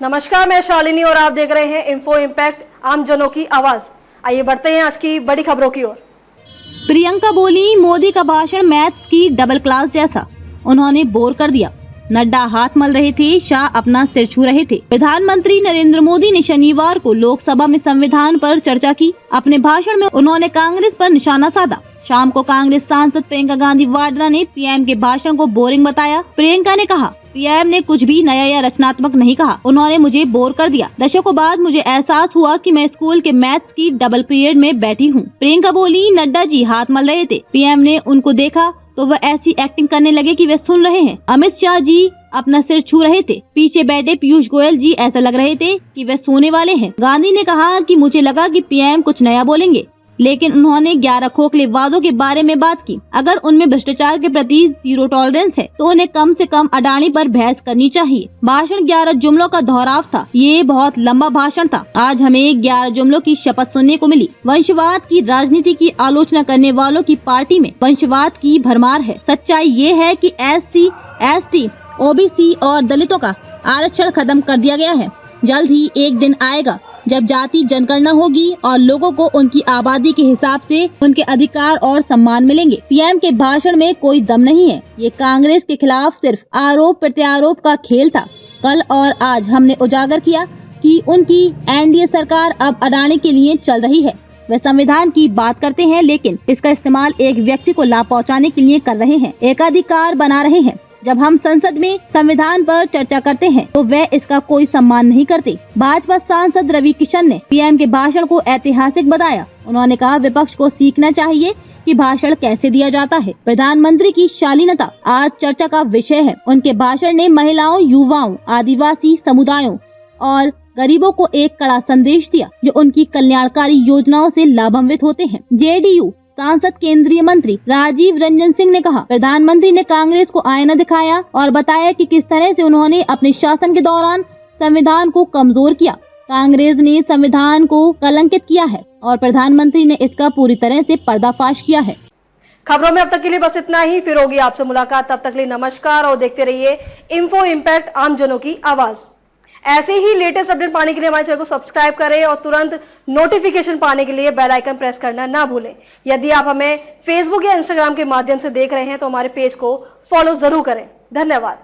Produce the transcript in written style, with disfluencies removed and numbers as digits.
नमस्कार, मैं शालिनी और आप देख रहे हैं इन्फो इम्पैक्ट, आम जनों की आवाज। आइए बढ़ते हैं आज की बड़ी खबरों की ओर। प्रियंका बोली, मोदी का भाषण मैथ्स की डबल क्लास जैसा, उन्होंने बोर कर दिया। नड्डा हाथ मल रहे थे, शाह अपना सिर छू रहे थे। प्रधानमंत्री नरेंद्र मोदी ने शनिवार को लोकसभा में संविधान पर चर्चा की। अपने भाषण में उन्होंने कांग्रेस पर निशाना साधा। शाम को कांग्रेस सांसद प्रियंका गांधी वाड्रा ने पीएम के भाषण को बोरिंग बताया। प्रियंका ने कहा, पीएम ने कुछ भी नया या रचनात्मक नहीं कहा, उन्होंने मुझे बोर कर दिया। दशकों बाद मुझे एहसास हुआ कि मैं स्कूल के मैथ्स की डबल पीरियड में बैठी हूँ। प्रियंका बोली, नड्डा जी हाथ मल रहे थे, पीएम ने उनको देखा तो वह ऐसी एक्टिंग करने लगे कि वे सुन रहे हैं। अमित शाह जी अपना सिर छू रहे थे। पीछे बैठे पीयूष गोयल जी ऐसा लग रहे थे कि वे सोने वाले हैं। गांधी ने कहा कि मुझे लगा कि पीएम कुछ नया बोलेंगे, लेकिन उन्होंने 11 खोखले वादों के बारे में बात की। अगर उनमें भ्रष्टाचार के प्रति जीरो टॉलरेंस है तो उन्हें कम से कम अडानी पर बहस करनी चाहिए। भाषण 11 जुमलों का दोहराव था। ये बहुत लंबा भाषण था। आज हमें 11 जुमलों की शपथ सुनने को मिली। वंशवाद की राजनीति की आलोचना करने वालों की पार्टी में वंशवाद की भरमार है। सच्चाई ये है कि SC, ST, OBC और दलितों का आरक्षण खत्म कर दिया गया है। जल्द ही एक दिन आएगा जब जाति जनगणना होगी और लोगों को उनकी आबादी के हिसाब से उनके अधिकार और सम्मान मिलेंगे। पीएम के भाषण में कोई दम नहीं है। ये कांग्रेस के खिलाफ सिर्फ आरोप प्रत्यारोप का खेल था। कल और आज हमने उजागर किया कि उनकी एनडीए सरकार अब अडानी के लिए चल रही है। वे संविधान की बात करते हैं, लेकिन इसका इस्तेमाल एक व्यक्ति को लाभ पहुँचाने के लिए कर रहे हैं, एकाधिकार बना रहे हैं। जब हम संसद में संविधान पर चर्चा करते हैं तो वे इसका कोई सम्मान नहीं करते। भाजपा सांसद रवि किशन ने पीएम के भाषण को ऐतिहासिक बताया। उन्होंने कहा, विपक्ष को सीखना चाहिए कि भाषण कैसे दिया जाता है। प्रधानमंत्री की शालीनता आज चर्चा का विषय है। उनके भाषण ने महिलाओं, युवाओं, आदिवासी समुदायों और गरीबों को एक कड़ा संदेश दिया जो उनकी कल्याणकारी योजनाओं से लाभान्वित होते हैं। JDU सांसद केंद्रीय मंत्री राजीव रंजन सिंह ने कहा, प्रधानमंत्री ने कांग्रेस को आईना दिखाया और बताया कि किस तरह से उन्होंने अपने शासन के दौरान संविधान को कमजोर किया। कांग्रेस ने संविधान को कलंकित किया है और प्रधानमंत्री ने इसका पूरी तरह से पर्दाफाश किया है। खबरों में अब तक के लिए बस इतना ही। फिर होगी आपसे मुलाकात, तब तक के लिए नमस्कार और देखते रहिए इन्फो इम्पैक्ट, आम जनों की आवाज। ऐसे ही लेटेस्ट अपडेट पाने के लिए हमारे चैनल को सब्सक्राइब करें और तुरंत नोटिफिकेशन पाने के लिए बेल आइकन प्रेस करना ना भूलें। यदि आप हमें फेसबुक या इंस्टाग्राम के माध्यम से देख रहे हैं तो हमारे पेज को फॉलो जरूर करें। धन्यवाद।